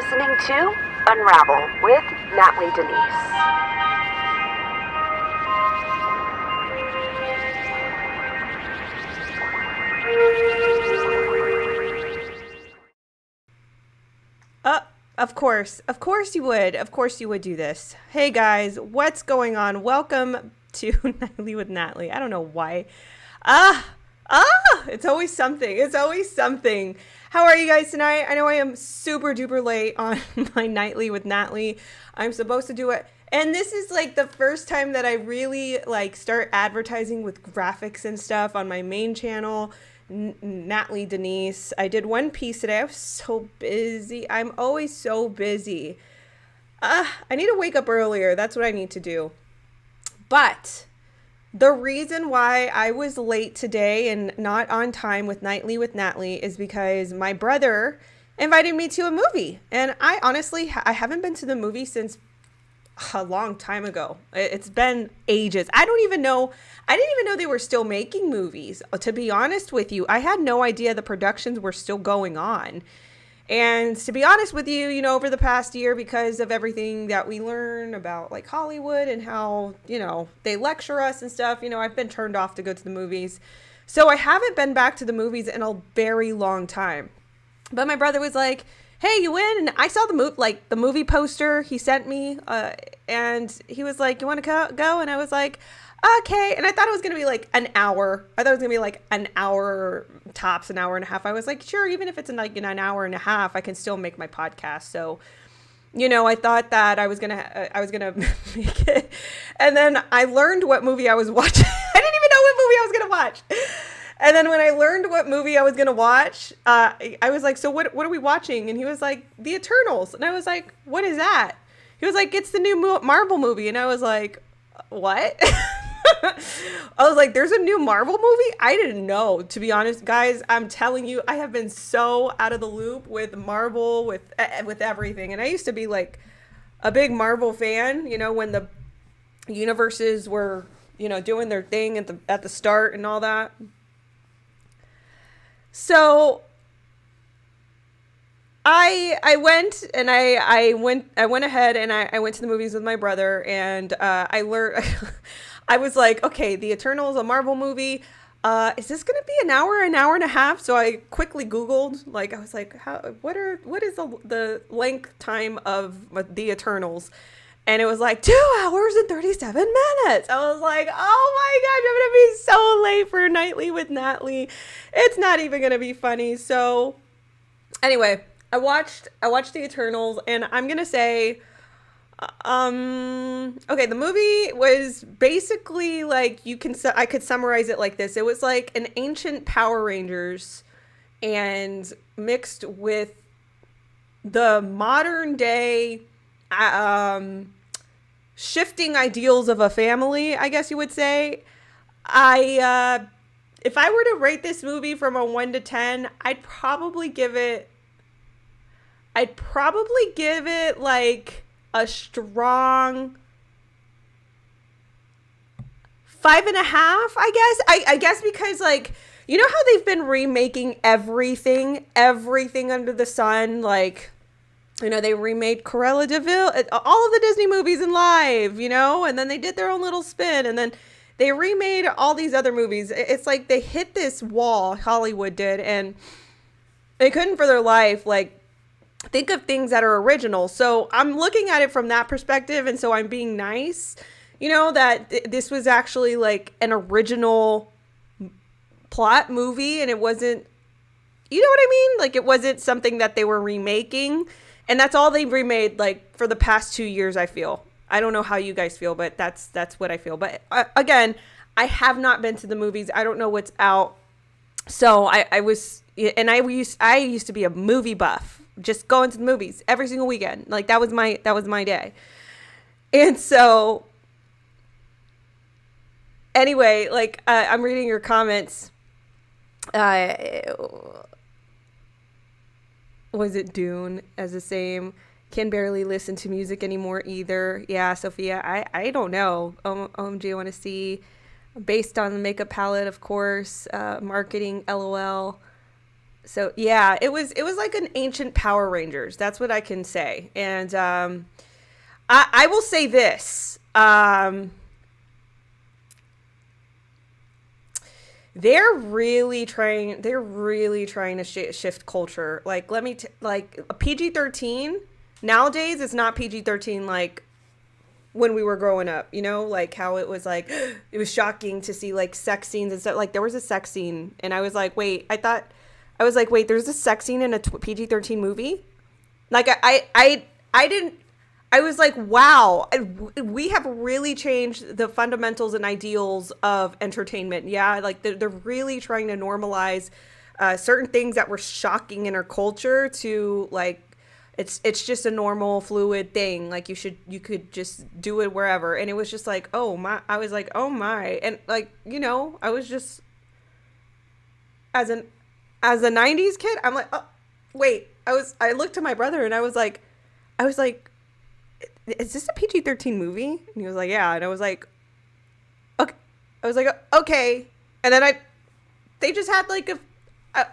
listening to Unravel with Natly Denise. Of course you would. Of course you would do this. Hey guys, what's going on? Welcome to Nightly with Natly. I don't know why. It's always something. It's always something. How are you guys tonight? I know I am super duper late on my Nightly with Natly. I'm supposed to do it. And this is like the first time that I really like start advertising with graphics and stuff on my main channel. Natly Denise. I did one piece today. I was so busy. I'm always so busy. I need to wake up earlier. That's what I need to do. But the reason why I was late today and not on time with Nightly with Natly is because my brother invited me to a movie. And I honestly, I haven't been to the movie since a long time ago. It's been ages. I didn't even know they were still making movies. To be honest with you, I had no idea the productions were still going on. And to be honest with you, you know, over the past year, because of everything that we learn about like Hollywood and how, you know, they lecture us and stuff, you know, I've been turned off to go to the movies. So I haven't been back to the movies in a very long time. But my brother was like, hey, you in? And I saw the movie poster he sent me, and he was like, you want to go? And I was like, okay. And I thought it was going to be like an hour. I thought it was going to be like an hour, tops an hour and a half. I was like, sure, even if it's like an hour and a half, I can still make my podcast. So, you know, I thought that I was going to make it. And then I learned what movie I was watching. I didn't even know what movie I was going to watch. And then when I learned what movie I was going to watch, I was like, so what are we watching? And he was like, The Eternals. And I was like, what is that? He was like, it's the new Marvel movie. And I was like, what? I was like, there's a new Marvel movie? I didn't know, to be honest, guys. I'm telling you, I have been so out of the loop with Marvel, with everything. And I used to be like a big Marvel fan, you know, when the universes were, you know, doing their thing at the start and all that. So I went ahead and I went to the movies with my brother, and I learned. I was like, okay, The Eternals, a Marvel movie. Is this gonna be an hour and a half? So I quickly Googled. Like, I was like, what is the length time of The Eternals? And it was like 2 hours and 37 minutes. I was like, oh my gosh, I'm going to be so late for Nightly with Natly. It's not even going to be funny. So anyway, I watched The Eternals, and I'm going to say, okay, the movie was basically like, I could summarize it like this. It was like an ancient Power Rangers and mixed with the modern day, shifting ideals of a family, I guess you would say. If I were to rate this movie from a 1 to 10, I'd probably give it like a strong 5.5, I guess. I guess because, like, you know how they've been remaking everything under the sun, like, you know, they remade Cruella de Vil, all of the Disney movies in live, you know, and then they did their own little spin, and then they remade all these other movies. It's like they hit this wall, Hollywood did, and they couldn't for their life, like, think of things that are original. So I'm looking at it from that perspective, and so I'm being nice, you know, that this was actually like an original plot movie, and it wasn't, you know what I mean? Like, it wasn't something that they were remaking. And that's all they've remade, like, for the past 2 years, I feel. I don't know how you guys feel, but that's what I feel. But again, I have not been to the movies. I don't know what's out. So I used to be a movie buff, just going to the movies every single weekend. Like, that was my day. And so anyway, like, I'm reading your comments. Was it Dune as the same? Can barely listen to music anymore either. Yeah, Sophia, I don't know. OMG, I want to see. Based on the makeup palette, of course. Marketing, LOL. So yeah, it was like an ancient Power Rangers. That's what I can say. And I will say this. They're really trying to shift culture. Like, like a PG-13 nowadays is not PG-13 like when we were growing up, you know, like how it was like, it was shocking to see like sex scenes and stuff. Like there was a sex scene and I was like, wait, there's a sex scene in a PG-13 movie. Like I didn't, I was like, wow, we have really changed the fundamentals and ideals of entertainment. Yeah, like they're really trying to normalize certain things that were shocking in our culture to like, it's just a normal fluid thing. Like you could just do it wherever. And it was just like, oh my, I was like, oh my. And like, you know, I was just, as a 90s kid, I'm like, oh, wait, I looked to my brother and I was like, is this a PG-13 movie? And he was like, yeah. And I was like, okay. I was like, okay. And then they just had like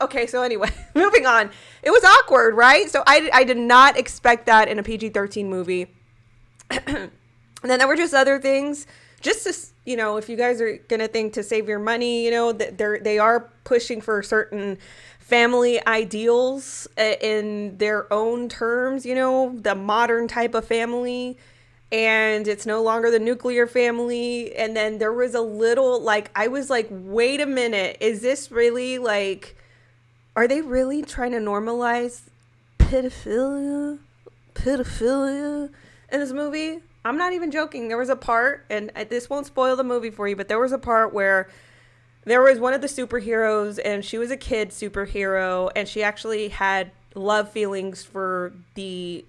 okay. So anyway, moving on. It was awkward, right? So I did not expect that in a PG-13 movie. And then there were just other things, just to, you know, if you guys are going to think to save your money, you know, they are pushing for certain family ideals in their own terms, you know, the modern type of family, and it's no longer the nuclear family. And then there was a little, like, I was like, wait a minute, is this really like, are they really trying to normalize pedophilia in this movie? I'm not even joking. There was a part, and this won't spoil the movie for you, but there was a part where there was one of the superheroes, and she was a kid superhero, and she actually had love feelings for the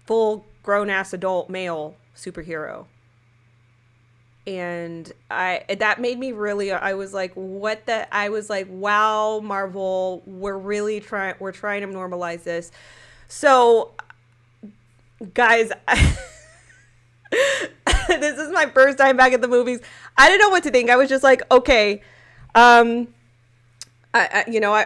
full grown-ass adult male superhero. And that made me really, I was like, wow, Marvel, we're trying to normalize this. So, guys, this is my first time back at the movies. I didn't know what to think. I was just like, okay, I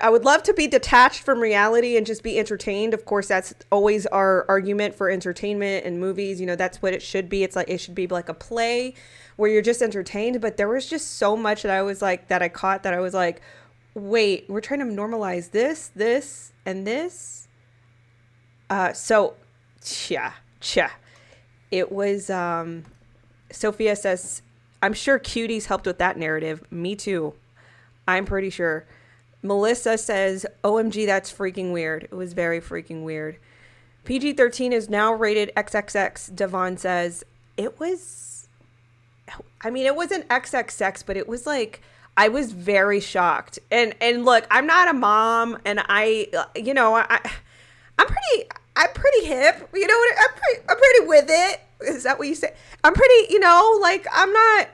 would love to be detached from reality and just be entertained. Of course, that's always our argument for entertainment and movies. You know, that's what it should be. It's like, it should be like a play where you're just entertained. But there was just so much that I was like, that I caught, that I was like, wait, we're trying to normalize this, and this. So, yeah. It was, Sophia says, I'm sure cuties helped with that narrative. Me too. I'm pretty sure. Melissa says, OMG, that's freaking weird. It was very freaking weird. PG-13 is now rated XXX. Devon says, it wasn't XXX, but it was like, I was very shocked. And look, I'm not a mom, and I'm pretty hip. You know what? I'm pretty with it. Is that what you say? I'm pretty, you know, like I'm not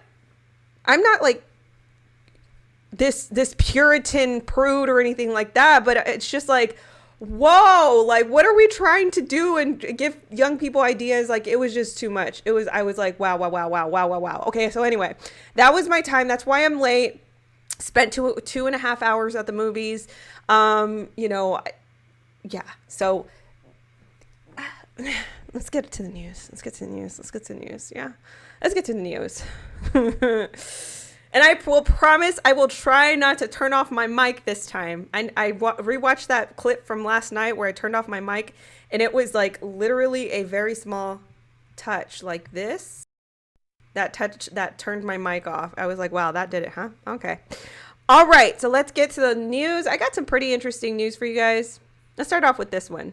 like this Puritan prude or anything like that, but it's just like, whoa, like what are we trying to do and give young people ideas? Like it was just too much. I was like, wow. Okay, so anyway, that was my time. That's why I'm late. Spent 2.5 hours at the movies. Yeah. So let's get to the news. Yeah. Let's get to the news. And I will promise I will try not to turn off my mic this time. I rewatched that clip from last night where I turned off my mic, and it was like literally a very small touch like this. That touch that turned my mic off. I was like, wow, that did it, huh? Okay. All right. So let's get to the news. I got some pretty interesting news for you guys. Let's start off with this one.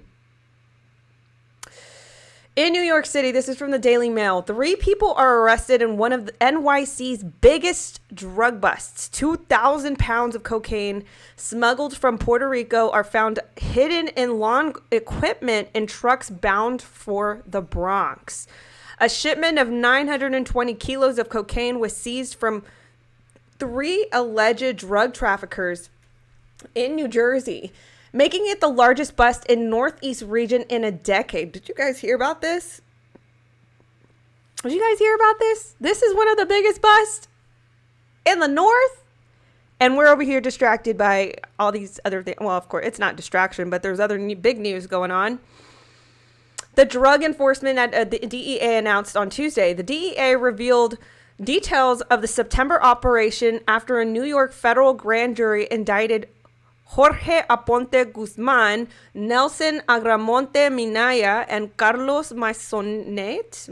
In New York City, this is from the Daily Mail. 3 people are arrested in one of the NYC's biggest drug busts. 2,000 pounds of cocaine smuggled from Puerto Rico are found hidden in lawn equipment in trucks bound for the Bronx. A shipment of 920 kilos of cocaine was seized from 3 alleged drug traffickers in New Jersey, making it the largest bust in Northeast region in a decade. Did you guys hear about this? This is one of the biggest busts in the North. And we're over here distracted by all these other things. Well, of course, it's not distraction, but there's other big news going on. The drug enforcement at the DEA announced on Tuesday. The DEA revealed details of the September operation after a New York federal grand jury indicted Jorge Aponte Guzman, Nelson Agramonte Minaya, and Carlos Maisonet,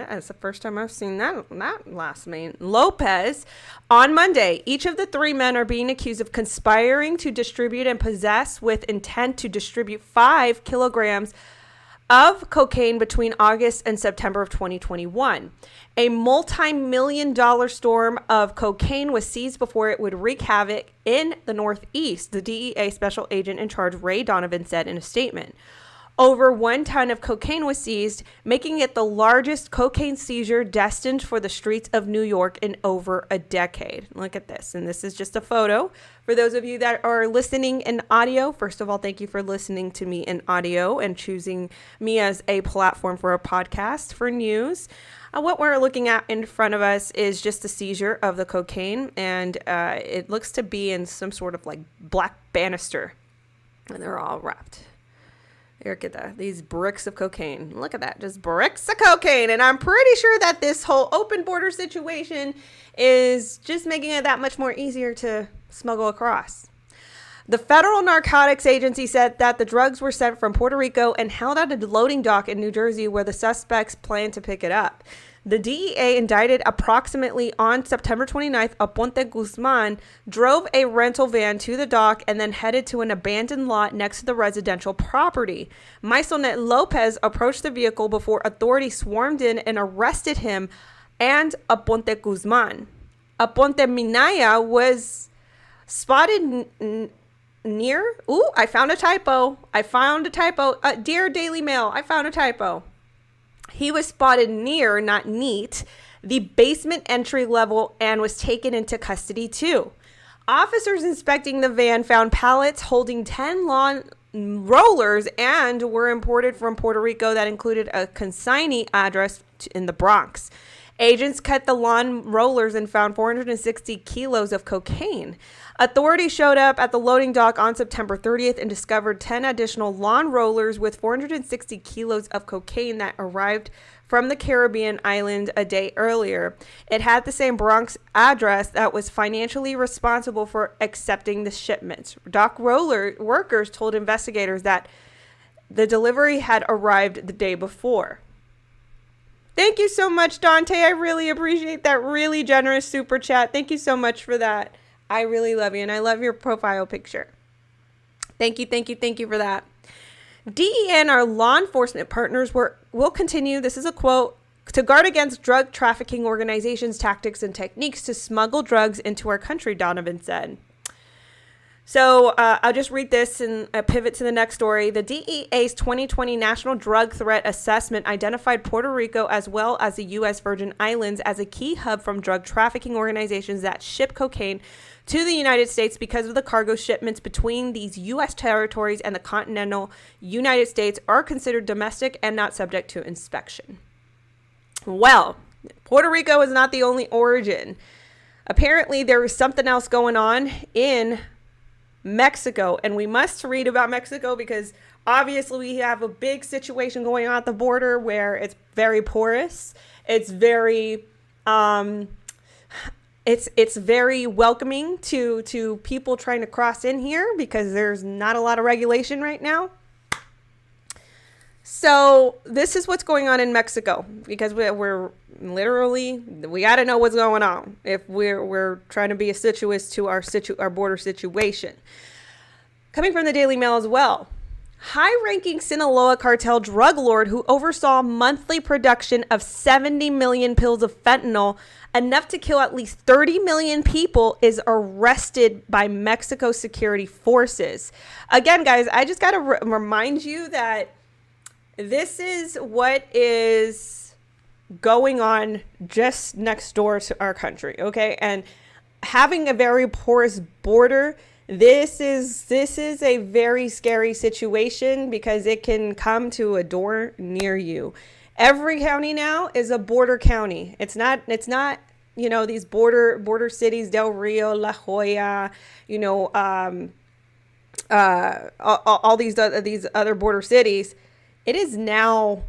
that's the first time I've seen that last name, Lopez, on Monday. Each of the three men are being accused of conspiring to distribute and possess with intent to distribute 5 kilograms of cocaine between August and September of 2021. A multi-million-dollar storm of cocaine was seized before it would wreak havoc in the Northeast, the DEA special agent in charge, Ray Donovan, said in a statement. Over 1 ton of cocaine was seized, making it the largest cocaine seizure destined for the streets of New York in over a decade. Look at this. And this is just a photo. For those of you that are listening in audio, first of all, thank you for listening to me in audio and choosing me as a platform for a podcast for news. What we're looking at in front of us is just the seizure of the cocaine, and it looks to be in some sort of like black banister, and they're all wrapped. Look at that. These bricks of cocaine. Look at that. Just bricks of cocaine. And I'm pretty sure that this whole open border situation is just making it that much more easier to smuggle across. The Federal Narcotics Agency said that the drugs were sent from Puerto Rico and held at a loading dock in New Jersey where the suspects planned to pick it up. The DEA indicted approximately on September 29th, Aponte Guzman drove a rental van to the dock and then headed to an abandoned lot next to the residential property. Maisonet Lopez approached the vehicle before authorities swarmed in and arrested him and Aponte Guzman. Aponte Minaya was spotted near... Ooh, I found a typo. Dear Daily Mail, I found a typo. He was spotted near, not neat, the basement entry level and was taken into custody too. Officers inspecting the van found pallets holding 10 lawn rollers and were imported from Puerto Rico that included a consignee address in the Bronx. Agents cut the lawn rollers and found 460 kilos of cocaine. Authorities showed up at the loading dock on September 30th and discovered 10 additional lawn rollers with 460 kilos of cocaine that arrived from the Caribbean island a day earlier. It had the same Bronx address that was financially responsible for accepting the shipments. Dock roller workers told investigators that the delivery had arrived the day before. Thank you so much, Dante. I really appreciate that really generous super chat. Thank you so much for that. I really love you, and I love your profile picture. Thank you for that. DEA and our law enforcement partners will continue, this is a quote, to guard against drug trafficking organizations' tactics and techniques to smuggle drugs into our country, Donovan said. So I'll just read this and pivot to the next story. The DEA's 2020 National Drug Threat Assessment identified Puerto Rico as well as the U.S. Virgin Islands as a key hub from drug trafficking organizations that ship cocaine to the United States because of the cargo shipments between these U.S. territories and the continental United States are considered domestic and not subject to inspection. Well, Puerto Rico is not the only origin. Apparently, there is something else going on in Mexico, and we must read about Mexico because obviously we have a big situation going on at the border where it's very porous. It's very it's very welcoming to people trying to cross in here because there's not a lot of regulation right now. So this is what's going on in Mexico because we're literally, we got to know what's going on if we're trying to be assiduous to our border situation. Coming from the Daily Mail as well. High-ranking Sinaloa cartel drug lord who oversaw monthly production of 70 million pills of fentanyl, enough to kill at least 30 million people, is arrested by Mexico security forces. Again, guys, I just got to remind you that this is what is going on just next door to our country, okay? And having a very porous border, this is a very scary situation because it can come to a door near you. Every county now is a border county. It's not these border cities, Del Rio, La Jolla, all these other border cities, it is now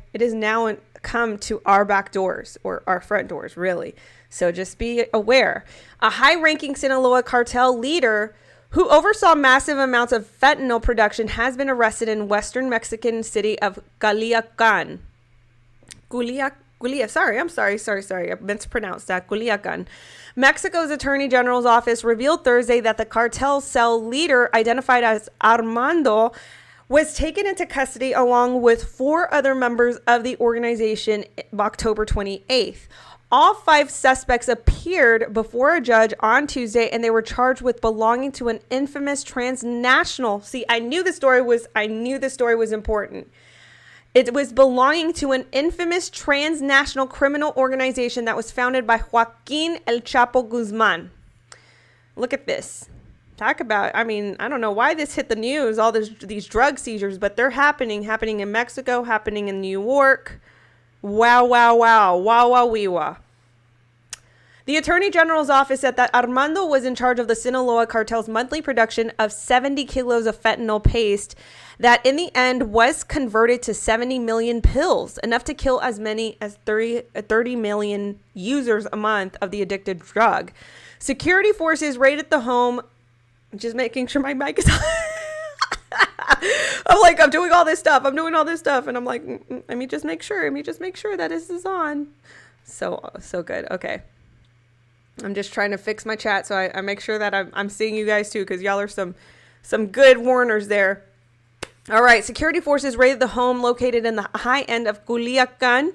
come to our back doors, or our front doors, really. So just be aware. A high-ranking Sinaloa cartel leader who oversaw massive amounts of fentanyl production has been arrested in western Mexican city of Culiacan. Sorry, I meant to pronounce that. Culiacan. Mexico's Attorney General's office revealed Thursday that the cartel cell leader, identified as Armando, was taken into custody along with 4 other members of the organization October 28th. All 5 suspects appeared before a judge on Tuesday, and they were charged with belonging to an infamous transnational. See, I knew the story was important. It was belonging to an infamous transnational criminal organization that was founded by Joaquin El Chapo Guzman. Look at this. Talk about, I don't know why this hit the news, all these drug seizures, but they're happening in Mexico, happening in New York. Wow, 𝘱𝘏𝘴𝘩𝘴. The Attorney General's office said that Armando was in charge of the Sinaloa cartel's monthly production of 70 kilos of fentanyl paste that in the end was converted to 70 million pills, enough to kill as many as 30 million users a month of the addictive drug. Security forces raided the home, just making sure my mic is on. I'm doing all this stuff, and I'm like, let me just make sure that this is on. So good. Okay. I'm just trying to fix my chat so I make sure that I'm seeing you guys too, because y'all are some good warners there. All right. Security forces raided the home located in the high end of Culiacan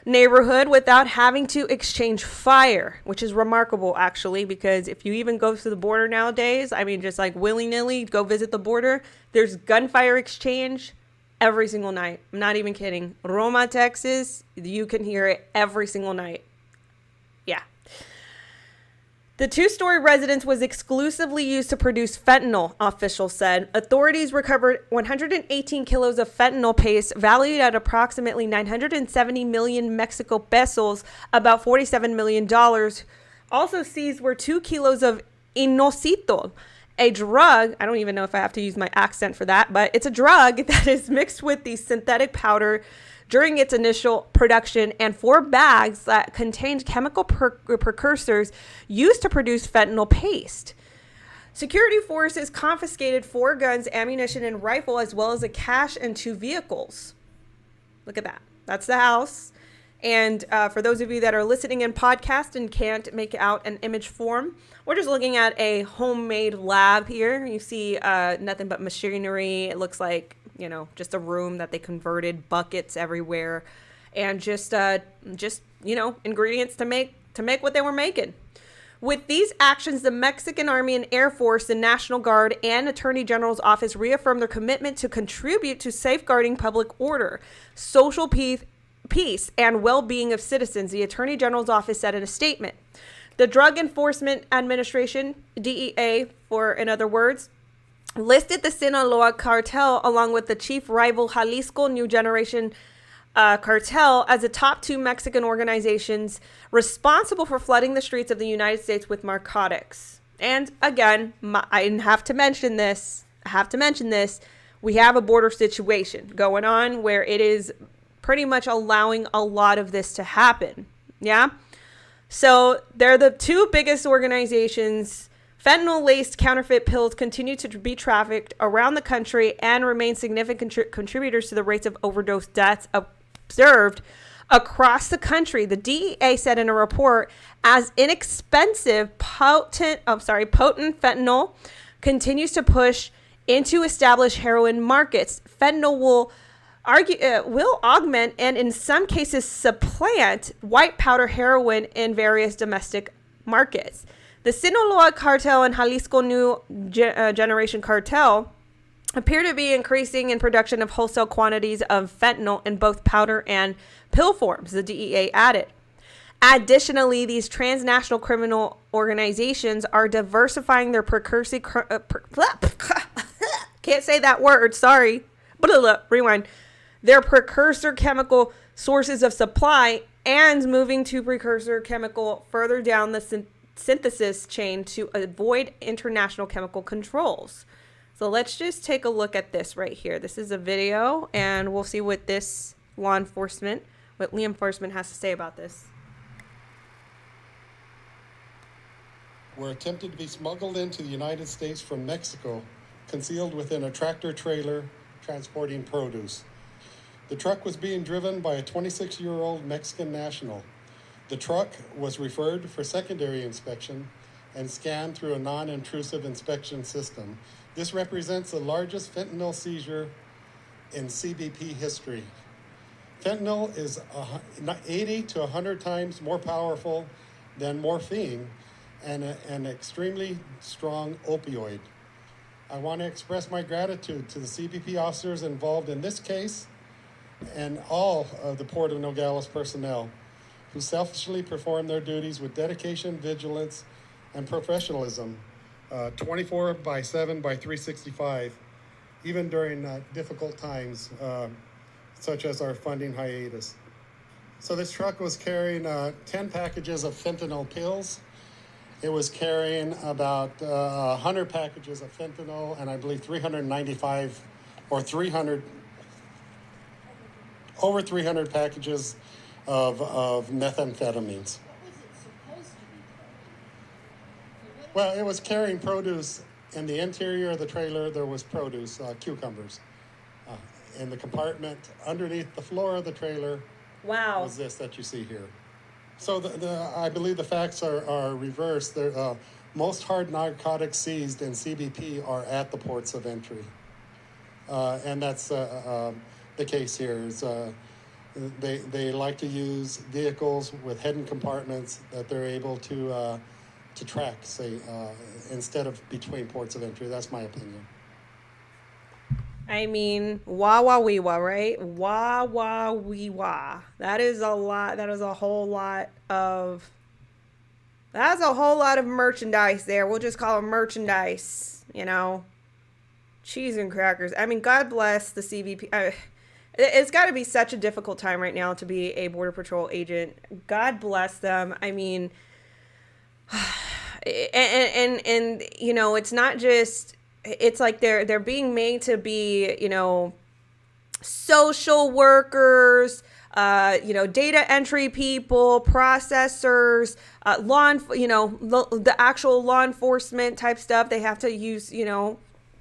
neighborhood without having to exchange fire, which is remarkable, actually, because if you even go to the border nowadays, just like willy-nilly go visit the border, there's gunfire exchange every single night. I'm not even kidding. Roma, Texas, you can hear it every single night. Yeah. The 2-story residence was exclusively used to produce fentanyl, officials said. Authorities recovered 118 kilos of fentanyl paste valued at approximately 970 million Mexico pesos, about $47 million. Also seized were 2 kilos of inositol, a drug. I don't even know if I have to use my accent for that, but it's a drug that is mixed with the synthetic powder during its initial production, and 4 bags that contained chemical precursors used to produce fentanyl paste. Security forces confiscated 4 guns, ammunition, and rifle, as well as a cache and 2 vehicles. Look at that. That's the house. And for those of you that are listening in podcast and can't make out an image form, we're just looking at a homemade lab here. You see nothing but machinery. It looks like, just a room that they converted, buckets everywhere, and just ingredients to make what they were making. With these actions, the Mexican Army and Air Force, the National Guard, and Attorney General's office reaffirmed their commitment to contribute to safeguarding public order, social peace, and well-being of citizens, the Attorney General's office said in a statement. The Drug Enforcement Administration, DEA, in other words, listed the Sinaloa cartel along with the chief rival Jalisco New Generation cartel as the top 2 Mexican organizations responsible for flooding the streets of the United States with narcotics. And again, I have to mention this. We have a border situation going on where it is pretty much allowing a lot of this to happen. Yeah. So they're the 2 biggest organizations. Fentanyl-laced counterfeit pills continue to be trafficked around the country and remain significant contributors to the rates of overdose deaths observed across the country. The DEA said in a report, as inexpensive, potent fentanyl continues to push into established heroin markets. Fentanyl will augment and in some cases supplant white powder heroin in various domestic markets. The Sinaloa cartel and Jalisco New Generation cartel appear to be increasing in production of wholesale quantities of fentanyl in both powder and pill forms, the DEA added. Additionally, these transnational criminal organizations are diversifying their precursor can't say that word, sorry. Rewind. Their precursor chemical sources of supply and moving to precursor chemical further down the synthesis chain to avoid international chemical controls. So let's just take a look at this right here. This is a video, and we'll see what law enforcement has to say about this. Were attempted to be smuggled into the United States from Mexico, concealed within a tractor trailer transporting produce. The truck was being driven by a 26-year-old Mexican national. The truck was referred for secondary inspection and scanned through a non-intrusive inspection system. This represents the largest fentanyl seizure in CBP history. Fentanyl is 80 to 100 times more powerful than morphine and an extremely strong opioid. I want to express my gratitude to the CBP officers involved in this case and all of the Port of Nogales personnel who selfishly perform their duties with dedication, vigilance, and professionalism, 24/7 by 365, even during difficult times, such as our funding hiatus. So this truck was carrying 10 packages of fentanyl pills. It was carrying about 100 packages of fentanyl, and I believe 395 or 300, over 300 packages of methamphetamines. Well, it was carrying produce. In the interior of the trailer, there was produce, cucumbers. In the compartment underneath the floor of the trailer was this that you see here. So I believe the facts are reversed. Most hard narcotics seized in CBP are at the ports of entry. And that's the case here. They like to use vehicles with hidden compartments that they're able to track, say, instead of between ports of entry. That's my opinion. I mean, 𝘥𝘭𝑦𝘭𝑚, right? 𝘥𝘭𝑦𝘭𝑚. That is a lot. That's a whole lot of merchandise there. We'll just call it merchandise, cheese and crackers. I mean, God bless the CBP. It's got to be such a difficult time right now to be a Border Patrol agent. God bless them. I mean, and it's not just, it's like they're being made to be, social workers, data entry people, processors, the actual law enforcement type stuff. They have to use,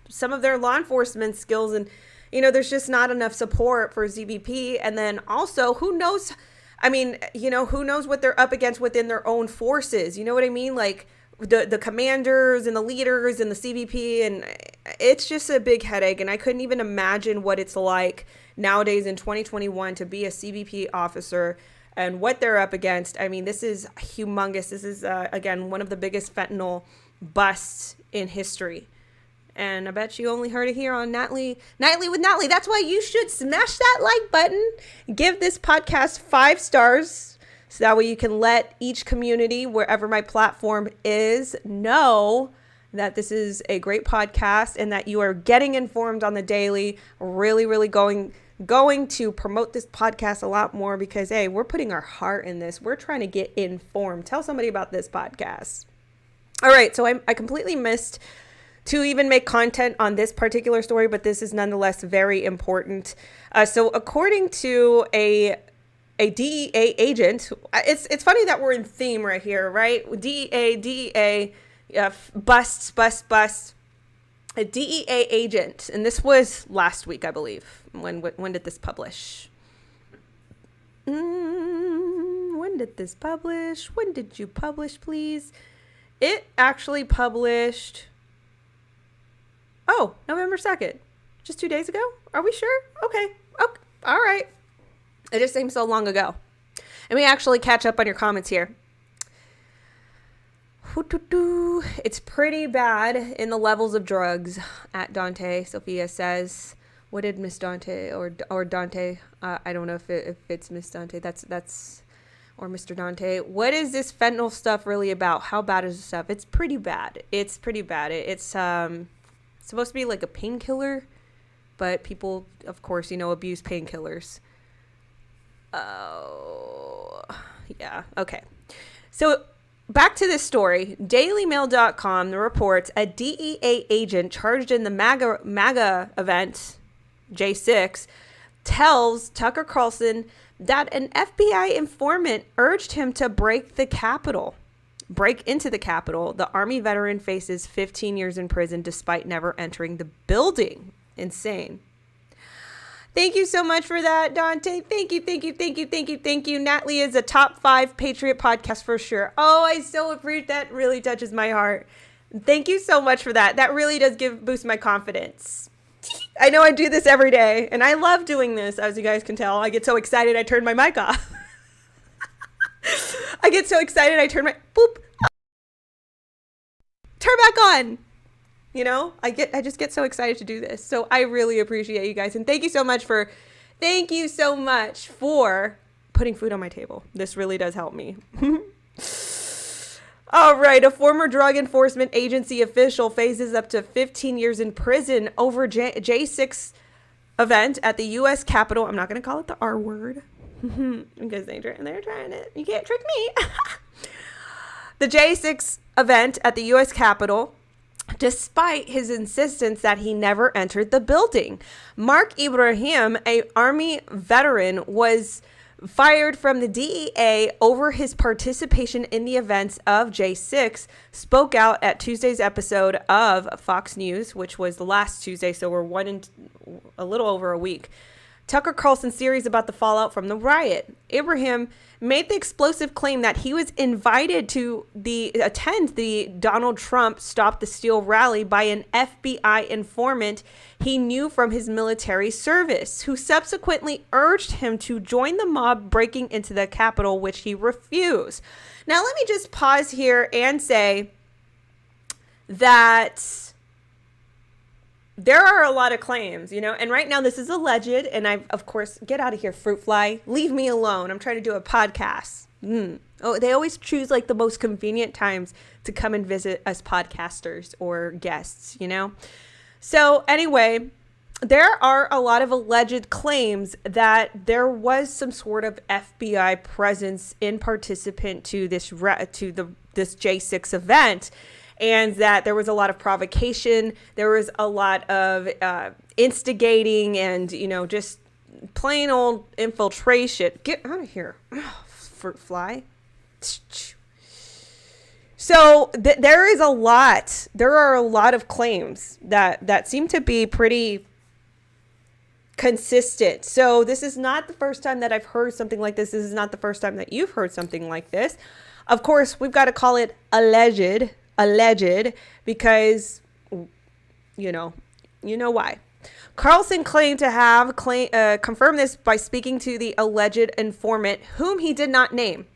some of their law enforcement skills, and, there's just not enough support for ZBP. And then also, who knows? I mean, who knows what they're up against within their own forces? You know what I mean? Like, the commanders and the leaders and the CBP, and it's just a big headache. And I couldn't even imagine what it's like nowadays in 2021 to be a CBP officer and what they're up against. I mean, this is humongous. This is, again, one of the biggest fentanyl busts in history. And I bet you only heard it here on Natly with Natly. That's why you should smash that like button. Give this podcast 5 stars. So that way you can let each community, wherever my platform is, know that this is a great podcast and that you are getting informed on the daily. Really, really going to promote this podcast a lot more because, hey, we're putting our heart in this. We're trying to get informed. Tell somebody about this podcast. All right, so I completely missed to even make content on this particular story, but this is nonetheless very important. So according to a DEA agent, it's funny that we're in theme right here, right? DEA, busts. A DEA agent, and this was last week, I believe. When did this publish? When did this publish? When did you publish, please? It actually published, November 2nd. Just 2 days ago? Are we sure? Okay. All right. It just seems so long ago. Let me actually catch up on your comments here. It's pretty bad in the levels of drugs at Dante. Sophia says, what did Miss Dante or Dante? I don't know if it's Miss Dante. That's or Mr. Dante. What is this fentanyl stuff really about? How bad is the stuff? It's pretty bad. It's supposed to be like a painkiller, but people, of course, abuse painkillers. Oh, Yeah. Okay. So back to this story. DailyMail.com reports a DEA agent charged in the MAGA event, J6, tells Tucker Carlson that an FBI informant urged him to break into the Capitol. The Army veteran faces 15 years in prison despite never entering the building. Insane. Thank you so much for that, Dante. Thank you. Natly is a top 5 Patriot podcast for sure. Oh, I so appreciate that. Really touches my heart. Thank you so much for that. That really does boost my confidence. I know I do this every day, and I love doing this, as you guys can tell. I get so excited, I turn my mic off. I get so excited, I turn back on. You know, I just get so excited to do this. So I really appreciate you guys. And thank you so much for putting food on my table. This really does help me. All right. A former Drug Enforcement Agency official faces up to 15 years in prison over J6 event at the U.S. Capitol. I'm not going to call it the R word because they're trying it. You can't trick me. The J6 event at the U.S. Capitol, despite his insistence that he never entered the building. Mark Ibrahim, an Army veteran, was fired from the DEA over his participation in the events of J6, spoke out at Tuesday's episode of Fox News, which was the last Tuesday, so we're a little over a week. Tucker Carlson series about the fallout from the riot. Ibrahim made the explosive claim that he was invited to attend the Donald Trump Stop the Steal rally by an FBI informant he knew from his military service, who subsequently urged him to join the mob breaking into the Capitol, which he refused. Now, let me just pause here and say that there are a lot of claims, and right now this is alleged, and of course, get out of here, fruit fly. Leave me alone. I'm trying to do a podcast. Oh, they always choose like the most convenient times to come and visit us podcasters or guests, So anyway, there are a lot of alleged claims that there was some sort of FBI presence in participant to this J6 event. And that there was a lot of provocation, there was a lot of instigating and, just plain old infiltration. Get out of here, fruit fly. So there are a lot of claims that seem to be pretty consistent. So this is not the first time that I've heard something like this. This is not the first time that you've heard something like this. Of course, we've got to call it alleged because you know why. Carlson claimed to have confirmed this by speaking to the alleged informant, whom he did not name.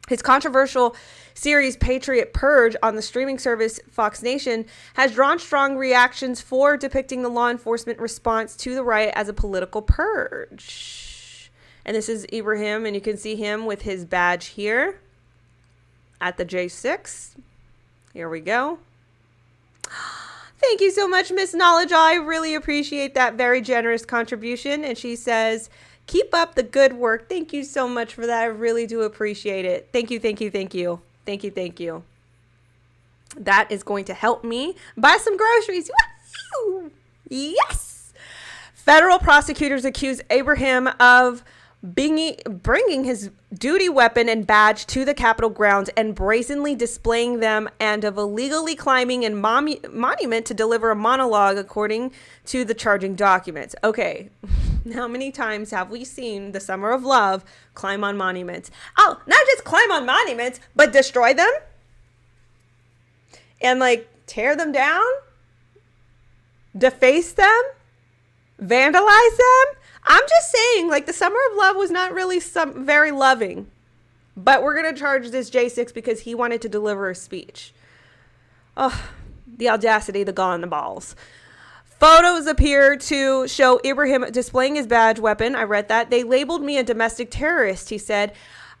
His controversial series Patriot Purge on the streaming service Fox Nation has drawn strong reactions for depicting the law enforcement response to the riot as a political purge. And this is Ibrahim, and you can see him with his badge here at the J6. Here we go. Thank you so much, Miss Knowledge. I really appreciate that very generous contribution. And she says, keep up the good work. Thank you so much for that. I really do appreciate it. Thank you. That is going to help me buy some groceries. Woo-hoo! Yes. Federal prosecutors accuse Abraham of bringing his duty weapon and badge to the Capitol grounds and brazenly displaying them, and of illegally climbing a monument to deliver a monologue, according to the charging documents. Okay, how many times have we seen the Summer of Love climb on monuments? Oh, not just climb on monuments, but destroy them and tear them down, deface them, vandalize them. I'm just saying, the Summer of Love was not really very loving, but we're going to charge this J6 because he wanted to deliver a speech. Oh, the audacity, the gall, and the balls. Photos appear to show Ibrahim displaying his badge weapon. I read that. They labeled me a domestic terrorist, he said.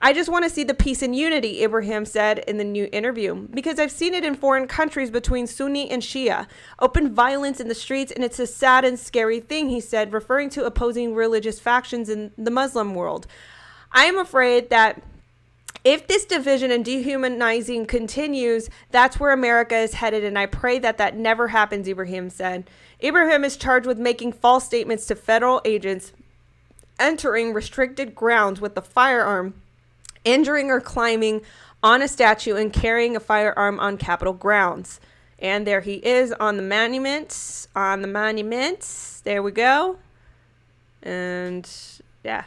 I just want to see the peace and unity, Ibrahim said in the new interview, because I've seen it in foreign countries between Sunni and Shia. Open violence in the streets, and it's a sad and scary thing, he said, referring to opposing religious factions in the Muslim world. I am afraid that If this division and dehumanizing continues, that's where America is headed, and I pray that that never happens, Ibrahim said. Ibrahim is charged with making false statements to federal agents, entering restricted grounds with a firearm, injuring or climbing on a statue, and carrying a firearm on Capitol grounds. And there he is on the monuments. There we go. And yeah.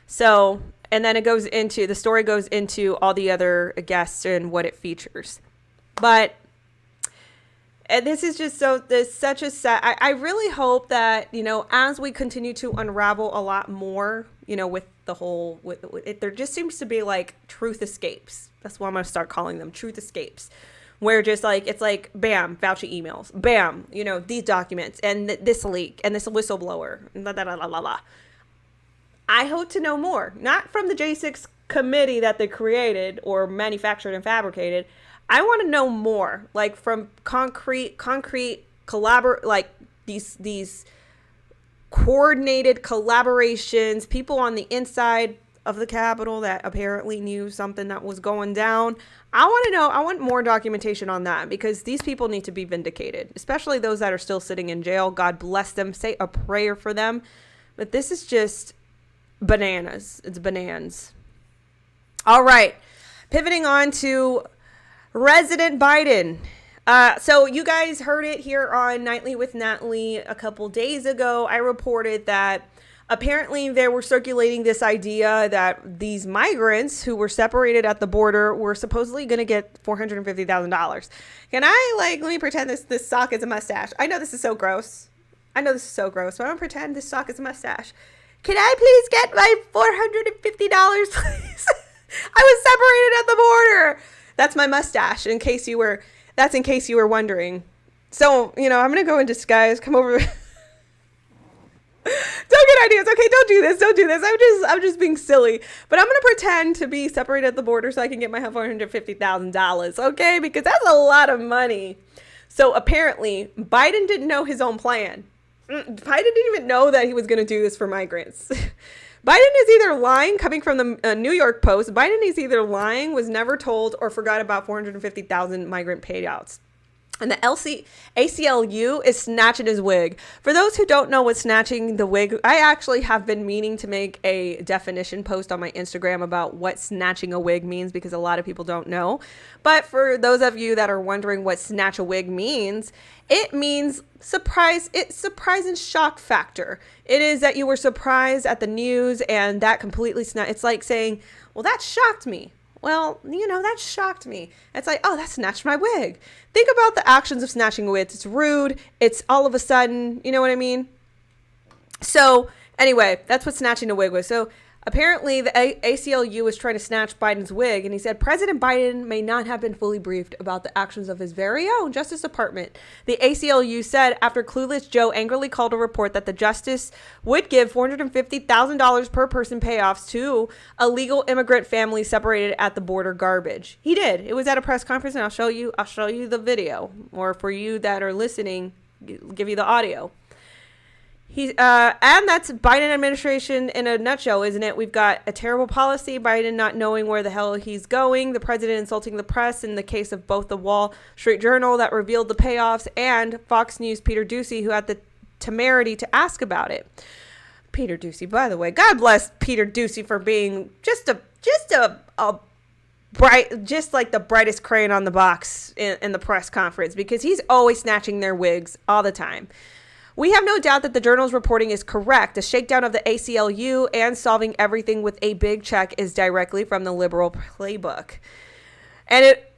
So, and then the story goes into all the other guests and what it features. But this is just such a sad, I really hope that, as we continue to unravel a lot more, with the whole, with it, there just seems to be like truth escapes. That's what I'm going to start calling them, truth escapes. Where just like, it's like, bam, Fauci emails, bam, these documents and this leak and this whistleblower, la, la, la, la, la. I hope to know more, not from the J6 committee that they created or manufactured and fabricated. I want to know more, like from concrete like these coordinated collaborations, people on the inside of the Capitol that apparently knew something that was going down. I want to know, I want more documentation on that, because these people need to be vindicated, especially those that are still sitting in jail. God bless them. Say a prayer for them. But this is just bananas. It's bananas. All right. Pivoting on to President Biden. So you guys heard it here on Nightly with Natly a couple days ago. I reported that apparently they were circulating this idea that these migrants who were separated at the border were supposedly going to get $450,000. Can I, let me pretend this sock is a mustache. I know this is so gross. But I'm going to pretend this sock is a mustache. Can I please get my $450, please? I was separated at the border. That's my mustache, in case you were wondering. So, I'm going to go in disguise, come over. Don't get ideas. Okay, don't do this. I'm just being silly. But I'm going to pretend to be separated at the border so I can get my $450,000, okay? Because that's a lot of money. So apparently, Biden didn't know his own plan. Biden didn't even know that he was going to do this for migrants. Biden is either lying, coming from the New York Post. Biden is either lying, was never told, or forgot about 450,000 migrant payouts. And the ACLU is snatching his wig. For those who don't know what snatching the wig, I actually have been meaning to make a definition post on my Instagram about what snatching a wig means, because a lot of people don't know. But for those of you that are wondering what snatch a wig means, it means surprise. It's surprise and shock factor. It is that you were surprised at the news and that completely it's like saying, well, that shocked me. Well, that shocked me. It's like, oh, that snatched my wig. Think about the actions of snatching a wig. It's rude. It's all of a sudden, you know what I mean? So anyway, that's what snatching a wig was. So apparently the ACLU was trying to snatch Biden's wig, and he said President Biden may not have been fully briefed about the actions of his very own Justice Department. The ACLU said after Clueless Joe angrily called a report that the justice would give $450,000 per person payoffs to illegal immigrant families separated at the border garbage. He did. It was at a press conference, and I'll show you the video, or for you that are listening, give you the audio. And that's Biden administration in a nutshell, isn't it? We've got a terrible policy, Biden not knowing where the hell he's going, the president insulting the press in the case of both the Wall Street Journal that revealed the payoffs and Fox News' Peter Doocy, who had the temerity to ask about it. Peter Doocy, by the way, God bless Peter Doocy for being just bright, just like the brightest crayon on the box in the press conference, because he's always snatching their wigs all the time. We have no doubt that the Journal's reporting is correct. The shakedown of the ACLU and solving everything with a big check is directly from the liberal playbook. And it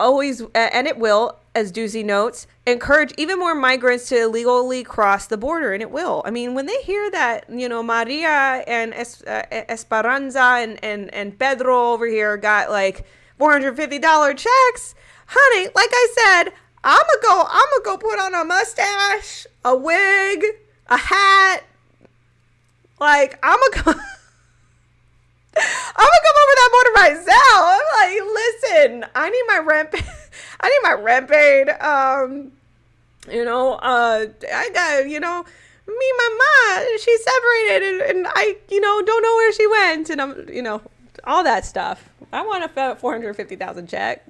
will, as Doocy notes, encourage even more migrants to illegally cross the border. And it will. I mean, when they hear that, Maria and Esperanza and Pedro over here got like $450 checks, honey, like I said, I'm gonna go put on a mustache, a wig, a hat. Like, I'm gonna come over that border myself. I'm like, listen, I need my rent paid. I got, me and my mom, she's separated and I, don't know where she went. And I'm, all that stuff. I want a $450,000 check.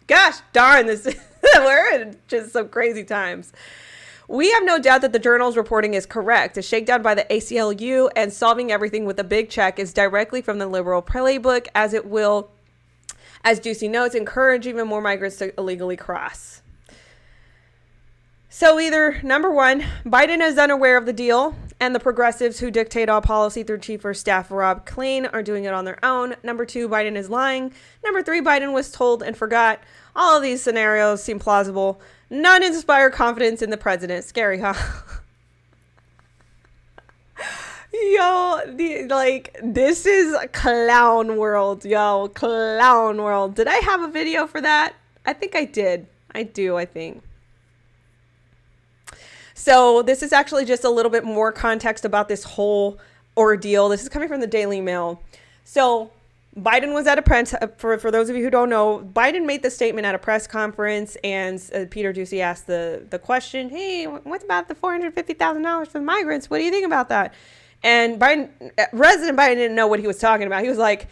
Gosh darn, we're in just some crazy times. We have no doubt that the journal's reporting is correct. A shakedown by the ACLU and solving everything with a big check is directly from the liberal playbook, as it will, as Ducey notes, encourage even more migrants to illegally cross. So either, number one, Biden is unaware of the deal, and the progressives who dictate all policy through Chief of Staff Rob Klein are doing it on their own. Number two, Biden is lying. Number three, Biden was told and forgot. All of these scenarios seem plausible. None inspire confidence in the president. Scary, huh? Yo, this is clown world, yo. Clown world. Did I have a video for that? I think I did. I think. So this is actually just a little bit more context about this whole ordeal. This is coming from the Daily Mail. So Biden was at a press, for those of you who don't know, Biden made the statement at a press conference, and Peter Ducey asked the question, hey, what about the $450,000 for the migrants? What do you think about that? And President Biden didn't know what he was talking about. He was like,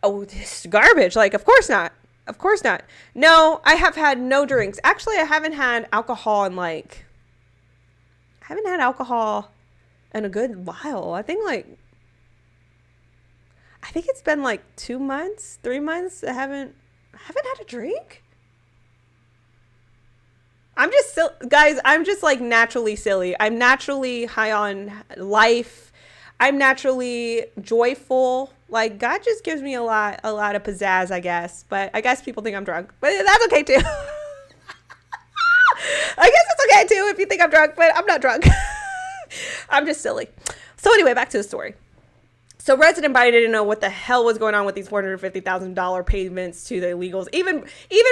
oh, this is garbage. Like, of course not. Of course not. No, I have had no drinks. Actually, I haven't had alcohol in a good while. I think it's been 2 months, 3 months. I haven't had a drink. I'm just guys, I'm just naturally silly. I'm naturally high on life. I'm naturally joyful. God just gives me a lot of pizzazz, I guess. But I guess people think I'm drunk. But that's okay too. I guess it's okay too if you think I'm drunk, but I'm not drunk. I'm just silly. So anyway, back to the story. So President Biden didn't know what the hell was going on with these $450,000 payments to the illegals. Even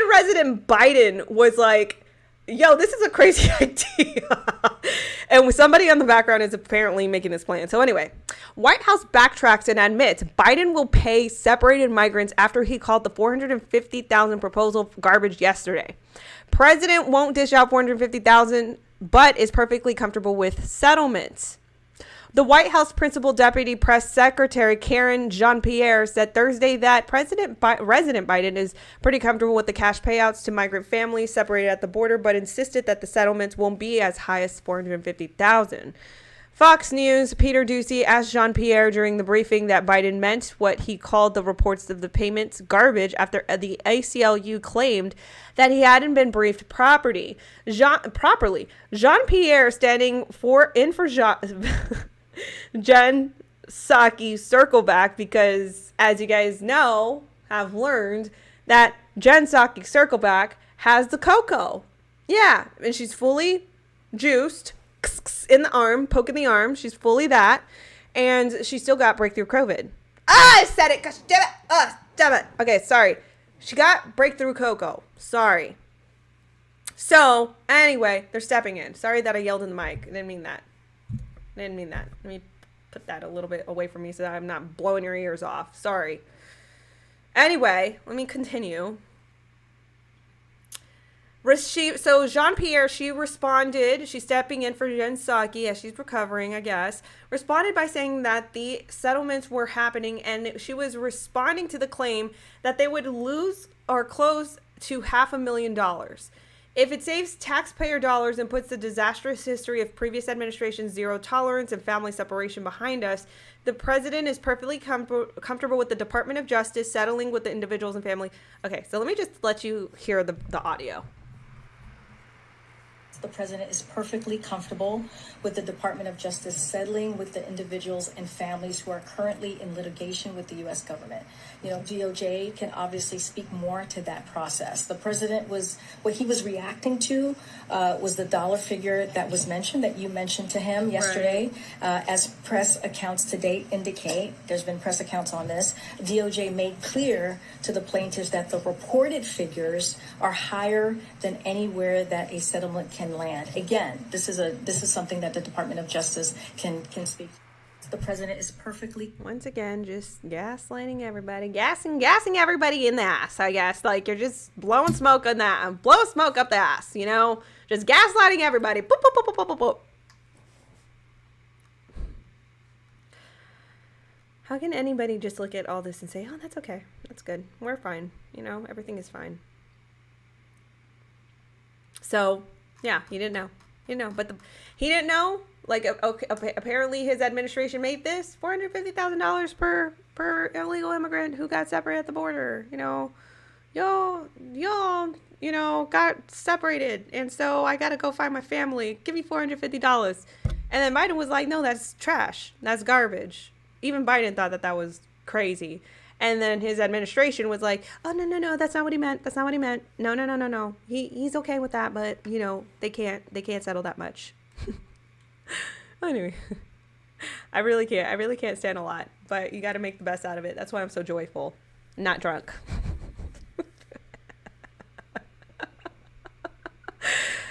President Biden was like, yo, this is a crazy idea. And somebody on the background is apparently making this plan. So anyway, White House backtracks and admits Biden will pay separated migrants after he called the $450,000 proposal garbage yesterday. President won't dish out $450,000, but is perfectly comfortable with settlements. The White House Principal Deputy Press Secretary Karine Jean-Pierre said Thursday that President Biden is pretty comfortable with the cash payouts to migrant families separated at the border, but insisted that the settlements won't be as high as $450,000. Fox News' Peter Ducey asked Jean-Pierre during the briefing that Biden meant what he called the reports of the payments garbage after the ACLU claimed that he hadn't been briefed properly. Jean-Pierre standing in for Jen Psaki circleback, because as you guys know, have learned that Jen Psaki circleback has the cocoa. Yeah, and she's fully juiced in the arm, poking the arm. She's fully that, and she still got breakthrough COVID. I said it, gosh damn it. Damn it. Okay, sorry. She got breakthrough cocoa. Sorry. So anyway, they're stepping in. Sorry that I yelled in the mic. I didn't mean that. Let me put that a little bit away from me so that I'm not blowing your ears off. Sorry. Anyway, let me continue. So Jean-Pierre, she responded, she's stepping in for Jen Psaki as she's recovering, I guess, responded by saying that the settlements were happening, and she was responding to the claim that they would lose or close to $500,000. If it saves taxpayer dollars and puts the disastrous history of previous administration's zero tolerance and family separation behind us, the president is perfectly comfortable with the Department of Justice settling with the individuals and family. Okay, so let me just let you hear the audio. The president is perfectly comfortable with the Department of Justice settling with the individuals and families who are currently in litigation with the U.S. government. DOJ can obviously speak more to that process. The president what he was reacting to was the dollar figure that was mentioned, that you mentioned to him yesterday. Right. As press accounts to date indicate, there's been press accounts on this, DOJ made clear to the plaintiffs that the reported figures are higher than anywhere that a settlement can land. Again, this is something that the Department of Justice can speak. The president is perfectly, once again, just gaslighting everybody, gassing everybody in the ass. I guess you're just blowing smoke on that, blow smoke up the ass, just gaslighting everybody. Boop, boop, boop, boop, boop, boop. How can anybody just look at all this and say, oh, that's okay. That's good. We're fine. You know, everything is fine. So, yeah, he didn't know. He didn't know. But he didn't know. Like, okay, apparently his administration made this $450,000 per illegal immigrant who got separated at the border. You know, y'all, you know, got separated. And so I got to go find my family. Give me $450. And then Biden was like, no, that's trash. That's garbage. Even Biden thought that was crazy. And then his administration was like, oh, no, that's not what he meant. That's not what he meant. No. He's okay with that. But, you know, they can't settle that much. Anyway, I really can't stand a lot, but you got to make the best out of it. That's why I'm so joyful, not drunk.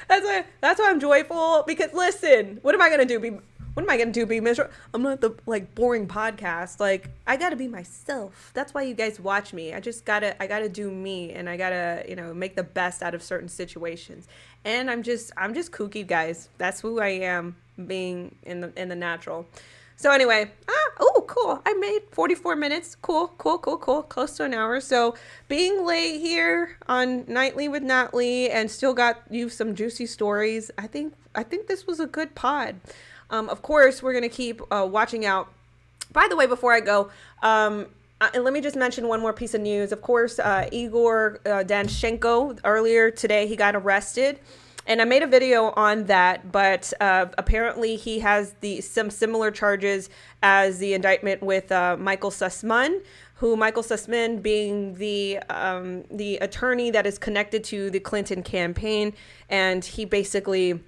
That's why I'm joyful, because listen, what am I going to do? What am I going to do? Be miserable? I'm not the boring podcast. Like, I got to be myself. That's why you guys watch me. I gotta do me, and I gotta, you know, make the best out of certain situations. And I'm just kooky, guys. That's who I am, being in the natural. So anyway, cool. I made 44 minutes. Cool. Close to an hour. So being late here on Nightly with Natly and still got you some juicy stories. I think this was a good pod. Of course, we're going to keep watching out. By the way, before I go, let me just mention one more piece of news. Of course, 𝘏𝘶𝘮𝘢 earlier today, he got arrested. And I made a video on that, but apparently he has some similar charges as the indictment with 𝘏𝘶𝘮𝘢 𝘏𝘶𝘮𝘢 being the attorney that is connected to the Clinton campaign. And he basically,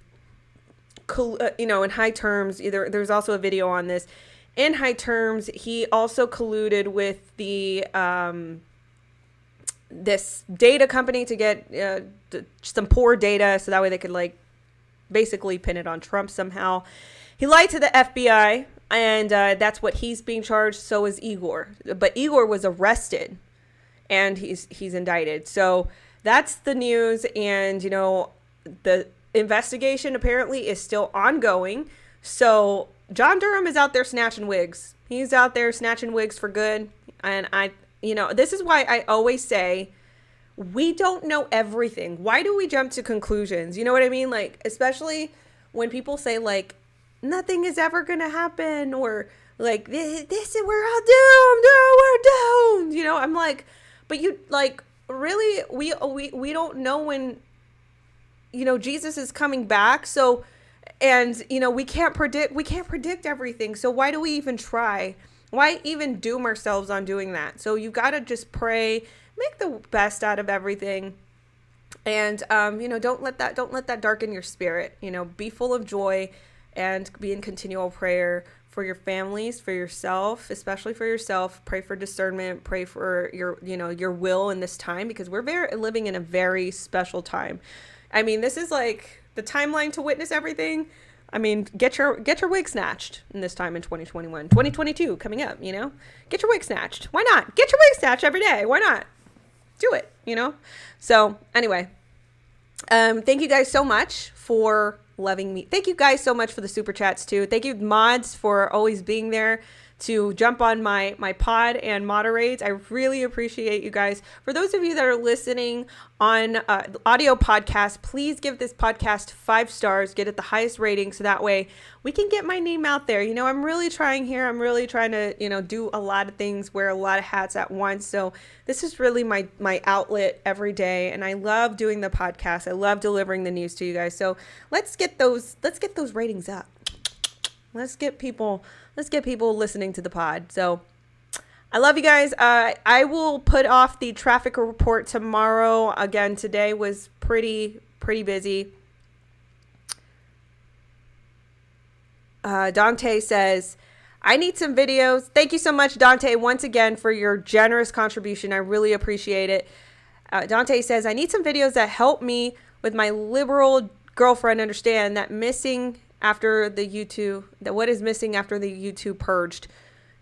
you know, in high terms, there's also a video on this. In high terms, he also colluded with the this data company to get some poor data, so that way they could basically pin it on Trump somehow. He lied to the FBI, and that's what he's being charged. So is 𝘏𝘶𝘏, but 𝘏𝘏𝘏 was arrested and he's indicted. So that's the news. And you know, the investigation apparently is still ongoing. So John Durham is out there snatching wigs. He's out there snatching wigs for good. And you know, this is why I always say we don't know everything. Why do we jump to conclusions? You know what I mean? Like, especially when people say nothing is ever going to happen, or this we're all doomed. No, we're doomed. You know, I'm like, but you really, we don't know when, you know, Jesus is coming back. So, and you know, we can't predict everything. So why do we even try? Why even doom ourselves on doing that? So you got to just pray, make the best out of everything. And, you know, don't let that darken your spirit. You know, be full of joy and be in continual prayer for your families, for yourself, especially for yourself. Pray for discernment, pray for your will in this time, because we're living in a very special time. I mean, this is like the timeline to witness everything. I mean, get your wig snatched in this time in 2021, 2022 coming up, you know, get your wig snatched. Why not? Get your wig snatched every day. Why not? Do it, you know? So anyway, thank you guys so much for loving me. Thank you guys so much for the super chats too. Thank you mods for always being there to jump on my pod and moderate. I really appreciate you guys. For those of you that are listening on audio podcast, please give this podcast 5 stars, get it the highest rating, so that way we can get my name out there. You know, I'm really trying here. I'm really trying to, you know, do a lot of things, wear a lot of hats at once. So this is really my outlet every day, and I love doing the podcast. I love delivering the news to you guys. So let's get those ratings up. Let's get people listening to the pod. So I love you guys. I will put off the traffic report tomorrow. Again, today was pretty busy. Dante says, I need some videos. Thank you so much, Dante, once again for your generous contribution. I really appreciate it. Dante says, I need some videos that help me with my liberal girlfriend understand that missing after the YouTube, that what is missing after the YouTube purged.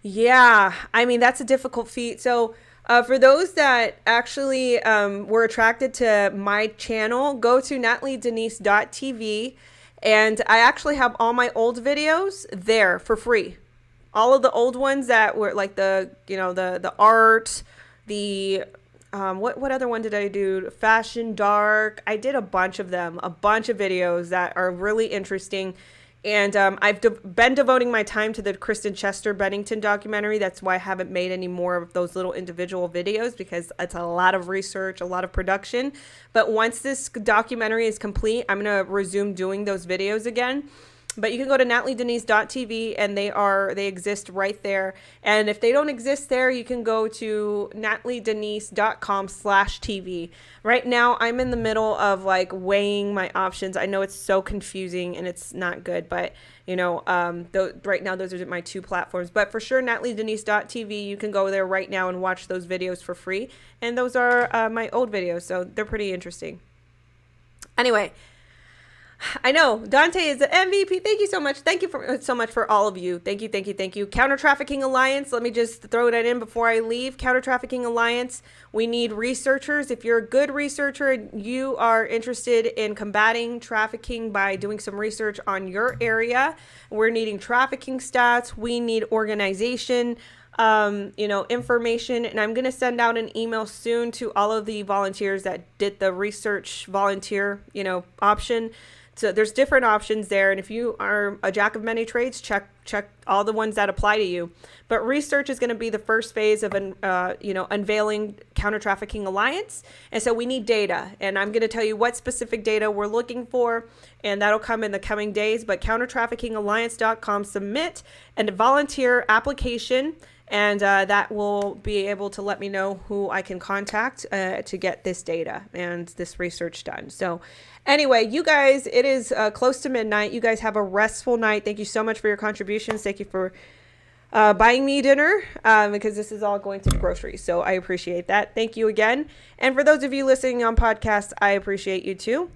Yeah, I mean, that's a difficult feat. So for those that actually were attracted to my channel, go to natlydenise.tv, and I actually have all my old videos there for free. all of the old ones that were like the, you know, the art, the what other one did I do? Fashion, dark. I did a bunch of them, a bunch of videos that are really interesting. And I've been devoting my time to the Kristen Chester Bennington documentary. That's why I haven't made any more of those little individual videos, because it's a lot of research, a lot of production. But once this documentary is complete, I'm going to resume doing those videos again. But you can go to natlydenise.tv, and they exist right there. And if they don't exist there, you can go to natlydenise.com/TV. Right now, I'm in the middle of like weighing my options. I know it's so confusing and it's not good, but you know, right now those are my two platforms. But for sure, natlydenise.tv, you can go there right now and watch those videos for free. And those are my old videos, so they're pretty interesting. Anyway. I know Dante is the MVP. Thank you so much. Thank you so much for all of you. Thank you. Counter-Trafficking Alliance. Let me just throw that in before I leave. Counter-Trafficking Alliance. We need researchers. If you're a good researcher and you are interested in combating trafficking by doing some research on your area, we're needing trafficking stats. We need organization, information. And I'm going to send out an email soon to all of the volunteers that did the research volunteer, option. So there's different options there. And if you are a jack of many trades, check all the ones that apply to you. But research is going to be the first phase of, unveiling Counter-Trafficking Alliance. And so we need data. And I'm going to tell you what specific data we're looking for. And that'll come in the coming days. But countertraffickingalliance.com, submit a volunteer application. And that will be able to let me know who I can contact to get this data and this research done. So anyway, you guys, it is close to midnight. You guys have a restful night. Thank you so much for your contributions. Thank you for buying me dinner because this is all going to the groceries. So I appreciate that. Thank you again. And for those of you listening on podcasts, I appreciate you too.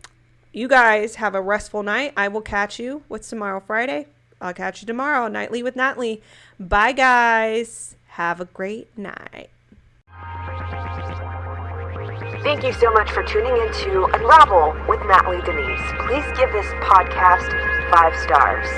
You guys have a restful night. I will catch you. What's tomorrow? Friday? I'll catch you tomorrow. Nightly with Natly. Bye, guys. Have a great night. Thank you so much for tuning in to Unravel with Natly Denise. Please give this podcast 5 stars.